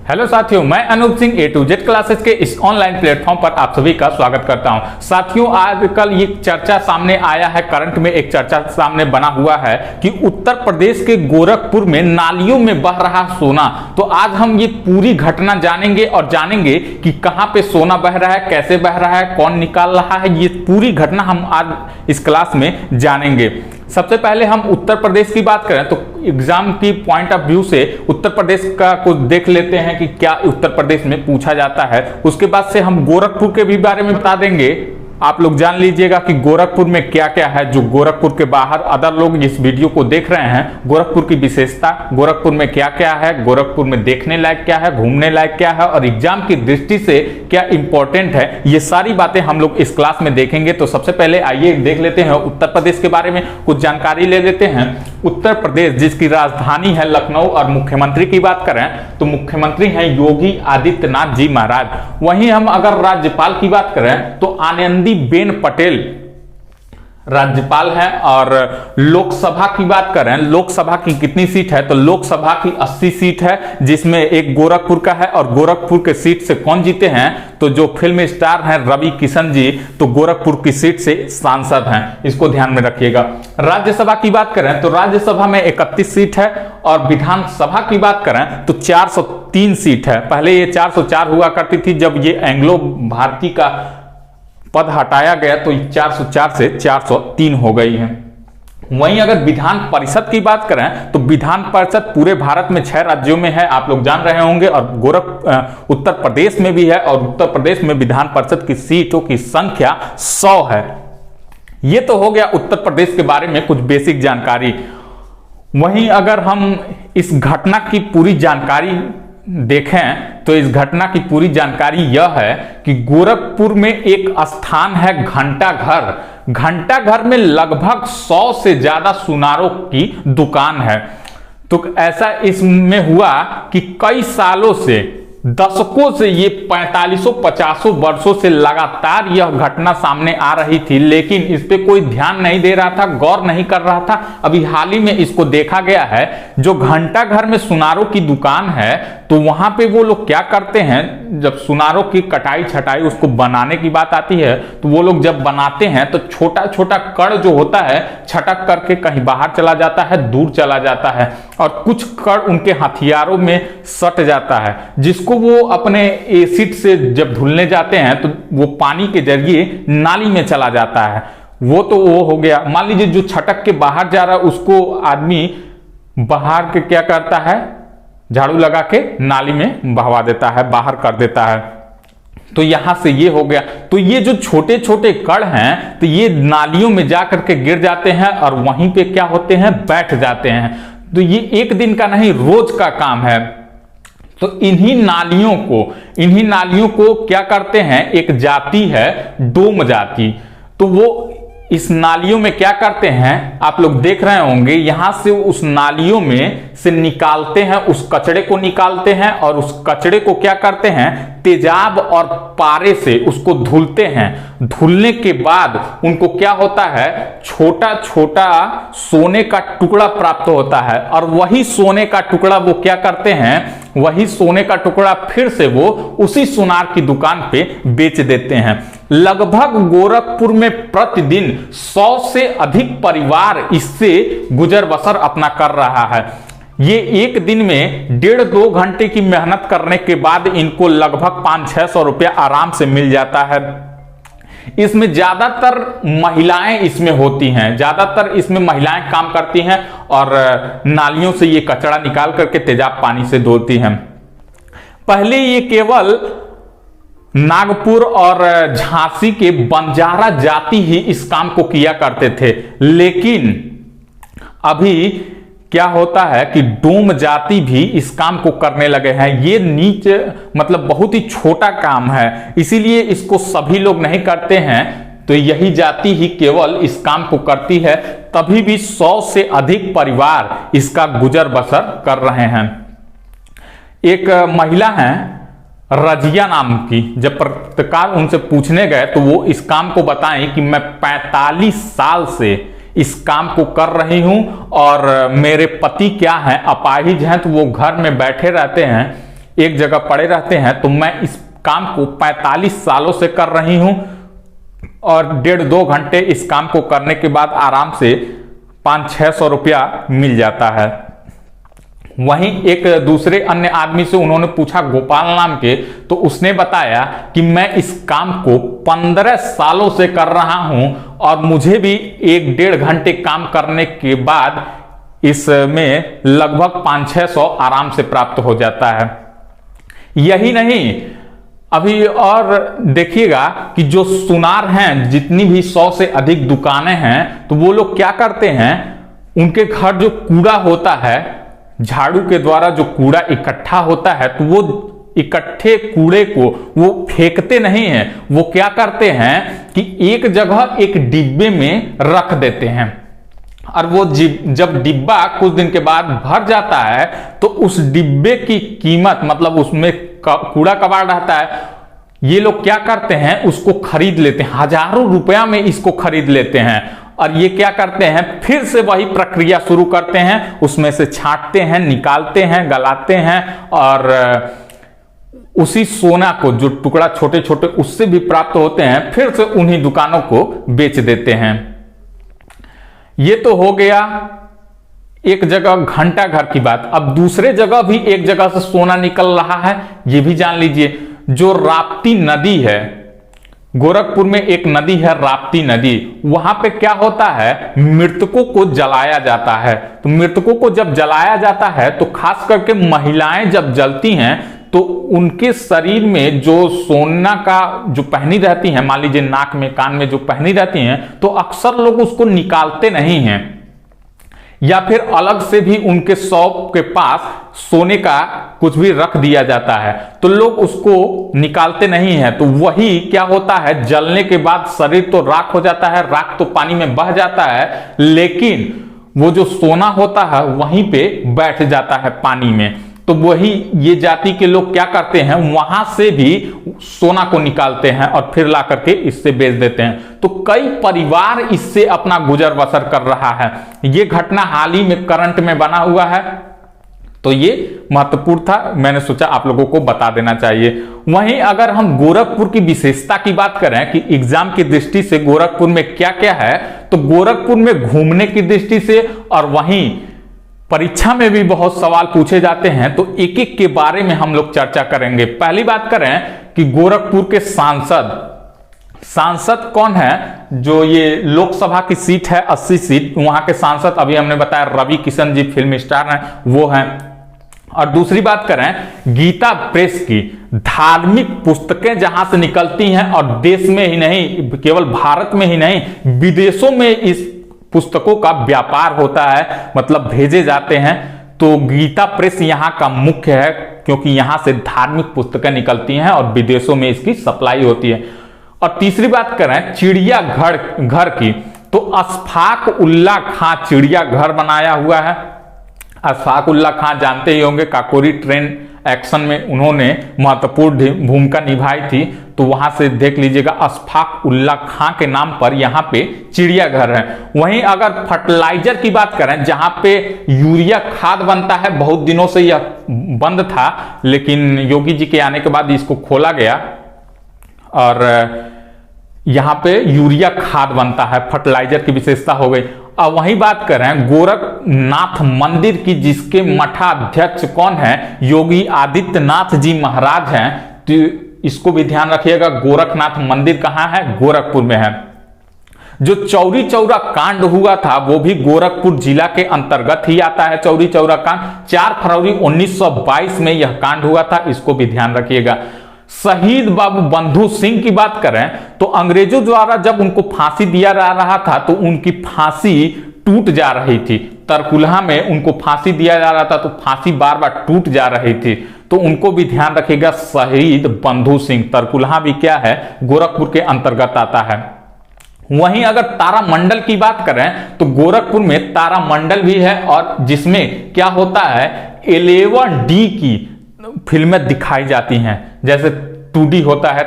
Hello साथियों, मैं Anoop Singh A to Z classes के इस ऑनलाइन प्लेटफॉर्म पर आप सभी का स्वागत करता हूं। साथियों, आजकल ये चर्चा सामने आया है, करंट में एक चर्चा सामने बना हुआ है कि उत्तर प्रदेश के गोरखपुर में नालियों में बह रहा सोना। तो आज हम ये पूरी घटना जानेंगे और जानेंगे कि कहां पे सोना बह रहा है, कैसे बह रहा है, कौन निकाल रहा है। ये पूरी घटना हम आज इस क्लास में जानेंगे। सबसे पहले हम उत्तर प्रदेश की बात करें तो एग्जाम की पॉइंट ऑफ व्यू से उत्तर प्रदेश का कुछ देख लेते हैं कि क्या उत्तर प्रदेश में पूछा जाता है। उसके बाद से हम गोरखपुर के भी बारे में बता देंगे। आप लोग जान लीजिएगा कि गोरखपुर में क्या क्या है, जो गोरखपुर के बाहर अदर लोग इस वीडियो को देख रहे हैं। गोरखपुर की विशेषता, गोरखपुर में क्या क्या है, गोरखपुर में देखने लायक क्या है, घूमने लायक क्या है और एग्जाम की दृष्टि से क्या इंपॉर्टेंट है, ये सारी बातें हम लोग इस क्लास में देखेंगे। तो सबसे पहले आइए देख लेते हैं उत्तर प्रदेश के बारे में, कुछ जानकारी ले लेते हैं। उत्तर प्रदेश जिसकी राजधानी है लखनऊ और मुख्यमंत्री की बात करें तो मुख्यमंत्री हैं योगी आदित्यनाथ जी महाराज। वहीं हम अगर राज्यपाल की बात करें तो आनंदीबेन पटेल राज्यपाल है। और लोकसभा की बात करें, लोकसभा की कितनी सीट है तो लोकसभा की 80 सीट है, जिसमें एक गोरखपुर का है। और गोरखपुर के सीट से कौन जीते हैं तो जो फिल्म स्टार हैं रवि किशन जी, तो गोरखपुर की सीट से सांसद हैं, इसको ध्यान में रखिएगा। राज्यसभा की बात करें तो राज्यसभा में 31 सीट है और विधानसभा की बात करें तो 403 सीट है। पहले ये 404 हुआ करती थी, जब ये एंग्लो भारतीय का पद हटाया गया तो 404 से 403 हो गई है। वहीं अगर विधान परिषद की बात करें तो विधान परिषद पूरे भारत में 6 राज्यों में है, आप लोग जान रहे होंगे, और उत्तर प्रदेश में भी है। और उत्तर प्रदेश में विधान परिषद की सीटों की संख्या 100 है। ये तो हो गया उत्तर प्रदेश के बारे में कुछ बेसिक जानकारी। वहीं अगर हम इस घटना की पूरी जानकारी देखें तो इस घटना की पूरी जानकारी यह है कि गोरखपुर में एक स्थान है घंटा घर। घंटा घर में लगभग 100 से ज्यादा सुनारों की दुकान है। तो ऐसा इसमें हुआ कि कई सालों से, दशकों से, ये 4500-50 वर्षों से लगातार यह घटना सामने आ रही थी, लेकिन इस पे कोई ध्यान नहीं दे रहा था, गौर नहीं कर रहा था। अभी हाल ही में इसको देखा गया है। जो घंटा घर में सुनारों की दुकान है तो वहां पे वो लोग क्या करते हैं, जब सुनारों की कटाई छटाई उसको बनाने की बात आती है तो वो लोग जब बनाते हैं तो छोटा छोटा कड़ जो होता है छटक करके कहीं बाहर चला जाता है, दूर चला जाता है, और कुछ कड़ उनके हथियारों में सट जाता है, जिसको वो अपने एसिड से जब धुलने जाते हैं तो वो पानी के जरिए नाली में चला जाता है। वो तो वो हो गया। मान लीजिए जो छटक के बाहर जा रहा है उसको आदमी बाहर के क्या करता है, झाड़ू लगा के नाली में बहवा देता है, बाहर कर देता है। तो यहां से ये हो गया। तो ये जो छोटे छोटे कण हैं तो ये नालियों में जाकर के गिर जाते हैं और वहीं पे क्या होते हैं, बैठ जाते हैं। तो ये एक दिन का नहीं, रोज का काम है। तो इन्हीं नालियों को क्या करते हैं, एक जाति है डोम जाति, तो वो इस नालियों में क्या करते हैं, आप लोग देख रहे होंगे, यहां से उस नालियों में से निकालते हैं, उस कचड़े को निकालते हैं और उस कचड़े को क्या करते हैं, तेजाब और पारे से उसको धुलते हैं। धुलने के बाद उनको क्या होता है, छोटा छोटा सोने का टुकड़ा प्राप्त होता है। और वही सोने का टुकड़ा वो क्या करते हैं, वही सोने का टुकड़ा फिर से वो उसी सुनार की दुकान पे बेच देते हैं। लगभग गोरखपुर में प्रतिदिन 100 से अधिक परिवार इससे गुजर बसर अपना कर रहा है। ये एक दिन में 1.5-2 घंटे की मेहनत करने के बाद इनको लगभग 500-600 रुपया आराम से मिल जाता है। इसमें ज्यादातर महिलाएं इसमें होती हैं, ज्यादातर इसमें महिलाएं काम करती हैं और नालियों से ये कचरा निकाल करके तेजाब पानी से धोती हैं। पहले ये केवल नागपुर और झांसी के बंजारा जाति ही इस काम को किया करते थे, लेकिन अभी क्या होता है कि डोम जाति भी इस काम को करने लगे हैं। ये नीच मतलब बहुत ही छोटा काम है, इसीलिए इसको सभी लोग नहीं करते हैं। तो यही जाति ही केवल इस काम को करती है, तभी भी 100 से अधिक परिवार इसका गुजर बसर कर रहे हैं। एक महिला हैं रजिया नाम की, जब पत्रकार उनसे पूछने गए तो वो इस काम को बताएं कि मैं 45 साल से इस काम को कर रही हूं और मेरे पति क्या है, अपाहिज हैं, तो वो घर में बैठे रहते हैं। एक जगह पड़े रहते हैं। तो मैं इस काम को 45 सालों से कर रही हूं और 1.5-2 घंटे इस काम को करने के बाद आराम से 500-600 रुपया मिल जाता है। वहीं एक दूसरे अन्य आदमी से उन्होंने पूछा, गोपाल नाम के, तो उसने बताया कि मैं इस काम को 15 सालों से कर रहा हूं और मुझे भी 1-1.5 घंटे काम करने के बाद इसमें लगभग 500-600 आराम से प्राप्त हो जाता है। यही नहीं, अभी और देखिएगा कि जो सुनार हैं, जितनी भी 100 से अधिक दुकानें हैं, तो वो लोग क्या करते हैं, उनके घर जो कूड़ा होता है, झाड़ू के द्वारा जो कूड़ा इकट्ठा होता है, तो वो इकट्ठे कूड़े को वो फेंकते नहीं हैं। वो क्या करते हैं कि एक जगह एक डिब्बे में रख देते हैं और वो जब डिब्बा कुछ दिन के बाद भर जाता है तो उस डिब्बे की कीमत, मतलब उसमें कूड़ा कबाड़ रहता है, ये लोग क्या करते हैं, उसको खरीद लेते हैं, हजारों रुपया में इसको खरीद लेते हैं और ये क्या करते हैं, फिर से वही प्रक्रिया शुरू करते हैं, उसमें से छांटते हैं, निकालते हैं, गलाते हैं और उसी सोना को, जो टुकड़ा छोटे छोटे उससे भी प्राप्त होते हैं, फिर से उन्हीं दुकानों को बेच देते हैं। ये तो हो गया एक जगह घंटा घर की बात। अब दूसरे जगह भी एक जगह से सोना निकल रहा है, ये भी जान लीजिए। जो राप्ती नदी है, गोरखपुर में एक नदी है राप्ती नदी, वहां पे क्या होता है, मृतकों को जलाया जाता है। तो मृतकों को जब जलाया जाता है तो खास करके महिलाएं जब जलती हैं तो उनके शरीर में जो सोना का जो पहनी रहती है, मान लीजिए नाक में, कान में जो पहनी रहती हैं, तो अक्सर लोग उसको निकालते नहीं हैं या फिर अलग से भी उनके शॉप के पास सोने का कुछ भी रख दिया जाता है, तो लोग उसको निकालते नहीं हैं। तो वही क्या होता है, जलने के बाद शरीर तो राख हो जाता है, राख तो पानी में बह जाता है, लेकिन वो जो सोना होता है वहीं पे बैठ जाता है पानी में। तो वही ये जाति के लोग क्या करते हैं, वहां से भी सोना को निकालते हैं और फिर ला करके इससे बेच देते हैं। तो कई परिवार इससे अपना गुजर बसर कर रहा है। ये घटना हाल ही में करंट में बना हुआ है, तो ये महत्वपूर्ण था, मैंने सोचा आप लोगों को बता देना चाहिए। वहीं अगर हम गोरखपुर की विशेषता की बात करें कि एग्जाम की दृष्टि से गोरखपुर में क्या क्या है, तो गोरखपुर में घूमने की दृष्टि से और वहीं परीक्षा में भी बहुत सवाल पूछे जाते हैं, तो एक एक के बारे में हम लोग चर्चा करेंगे। पहली बात करें कि गोरखपुर के सांसद कौन है, जो ये लोकसभा की सीट है 80 सीट, वहां के सांसद अभी हमने बताया रवि किशन जी फिल्म स्टार हैं, वो हैं। और दूसरी बात करें गीता प्रेस की, धार्मिक पुस्तकें जहां से निकलती हैं और देश में ही नहीं, केवल भारत में ही नहीं, विदेशों में इस पुस्तकों का व्यापार होता है, मतलब भेजे जाते हैं। तो गीता प्रेस यहाँ का मुख्य है, क्योंकि यहाँ से धार्मिक पुस्तकें निकलती हैं और विदेशों में इसकी सप्लाई होती है। और तीसरी बात करें चिड़ियाघर की, तो अशफाक उल्लाह खां चिड़ियाघर बनाया हुआ है। अशफाक उल्लाह खां जानते ही होंगे, काकोरी ट्रेन एक्शन में उन्होंने महत्वपूर्ण भूमिका निभाई थी, तो वहां से देख लीजिएगा अशफाक उल्लाह खां के नाम पर यहाँ पे चिड़ियाघर है। वहीं अगर फर्टिलाइजर की बात करें, जहां पे यूरिया खाद बनता है, बहुत दिनों से यह बंद था, लेकिन योगी जी के आने के बाद इसको खोला गया और यहाँ पे यूरिया खाद बनता है, फर्टिलाइजर की विशेषता हो गई। अब वही बात करें गोरखनाथ मंदिर की, जिसके मठाध्यक्ष कौन है, योगी आदित्यनाथ जी महाराज हैं, तो इसको भी ध्यान रखिएगा। गोरखनाथ मंदिर कहां है, गोरखपुर में है। जो चौरी चौरा कांड हुआ था वो भी गोरखपुर जिला के अंतर्गत ही आता है। चौरी चौरा कांड 4 फरवरी 1922 में यह कांड हुआ था, इसको भी ध्यान रखिएगा। शहीद बाबू बंधु सिंह की बात करें तो अंग्रेजों द्वारा जब उनको फांसी दिया जा रहा था तो उनकी फांसी टूट जा रही थी। तरकुलहा में उनको फांसी दिया जा रहा था तो फांसी बार बार टूट जा रही थी, तो उनको भी ध्यान रखिएगा। शहीद बंधु सिंह, तरकुलहा भी क्या है, गोरखपुर के अंतर्गत आता है। वहीं अगर तारामंडल की बात करें तो गोरखपुर में तारामंडल भी है, और जिसमें क्या होता है 11D की फिल्में दिखाई जाती हैं। जैसे 2D होता है,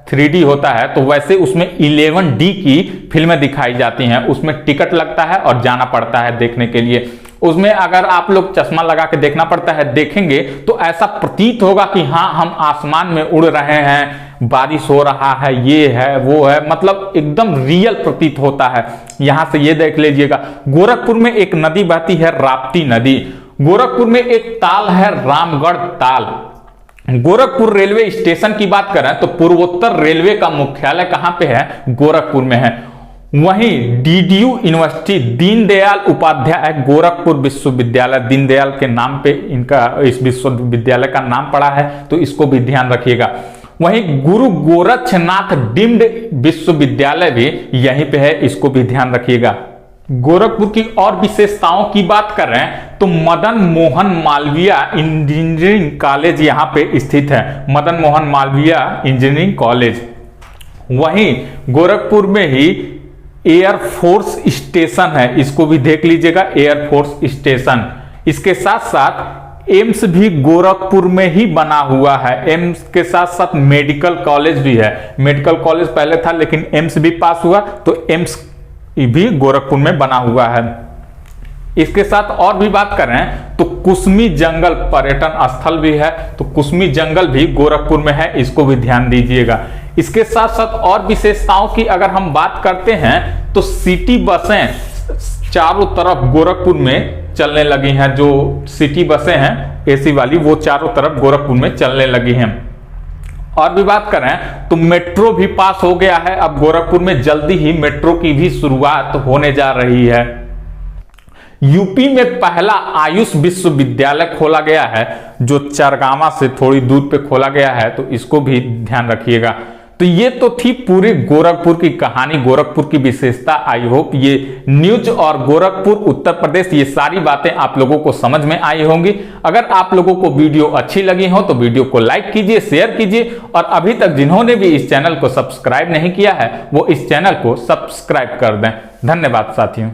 3D होता है, तो वैसे उसमें 11D की फिल्में दिखाई जाती हैं। उसमें टिकट लगता है और जाना पड़ता है देखने के लिए। उसमें अगर आप लोग चश्मा लगा के देखना पड़ता है, देखेंगे तो ऐसा प्रतीत होगा कि हाँ हम आसमान में उड़ रहे हैं, बारिश हो रहा है, ये है वो है, मतलब एकदम रियल प्रतीत होता है। यहां से ये देख लीजिएगा, गोरखपुर में एक नदी बहती है, राप्ती नदी। गोरखपुर में एक ताल है, रामगढ़ ताल। गोरखपुर रेलवे स्टेशन की बात करें तो पूर्वोत्तर रेलवे का मुख्यालय कहां पे है? गोरखपुर में है। वहीं डीडीयू यूनिवर्सिटी, दीनदयाल उपाध्याय गोरखपुर विश्वविद्यालय, दीनदयाल के नाम पे इनका इस विश्वविद्यालय का नाम पड़ा है, तो इसको भी ध्यान रखिएगा। वहीं गुरु गोरक्षनाथ डीम्ड विश्वविद्यालय भी यहीं पे है, इसको भी ध्यान रखिएगा। गोरखपुर की और विशेषताओं की बात करें तो मदन मोहन मालवीय इंजीनियरिंग कॉलेज यहां पे स्थित है, मदन मोहन मालवीय इंजीनियरिंग कॉलेज। वहीं गोरखपुर में ही एयरफोर्स स्टेशन है, इसको भी देख लीजिएगा, एयरफोर्स स्टेशन। इसके साथ साथ एम्स भी गोरखपुर में ही बना हुआ है। एम्स के साथ साथ मेडिकल कॉलेज भी है। मेडिकल कॉलेज पहले था लेकिन एम्स भी पास हुआ, तो एम्स भी गोरखपुर में बना हुआ है। इसके साथ और भी बात करें तो कुसमी जंगल पर्यटन स्थल भी है, तो कुसमी जंगल भी गोरखपुर में है, इसको भी ध्यान दीजिएगा। इसके साथ साथ और विशेषताओं की अगर हम बात करते हैं तो सिटी बसें चारों तरफ गोरखपुर में चलने लगी हैं। जो सिटी बसें हैं एसी वाली, वो चारों तरफ गोरखपुर में चलने लगी हैं। और भी बात करें तो मेट्रो भी पास हो गया है, अब गोरखपुर में जल्दी ही मेट्रो की भी शुरुआत होने जा रही है। यूपी में पहला आयुष विश्वविद्यालय खोला गया है, जो चरगावा से थोड़ी दूर पे खोला गया है, तो इसको भी ध्यान रखिएगा। तो ये तो थी पूरी गोरखपुर की कहानी, गोरखपुर की विशेषता। आई होप ये न्यूज और गोरखपुर उत्तर प्रदेश, ये सारी बातें आप लोगों को समझ में आई होंगी। अगर आप लोगों को वीडियो अच्छी लगी हो तो वीडियो को लाइक कीजिए, शेयर कीजिए, और अभी तक जिन्होंने भी इस चैनल को सब्सक्राइब नहीं किया है वो इस चैनल को सब्सक्राइब कर दें। धन्यवाद साथियों।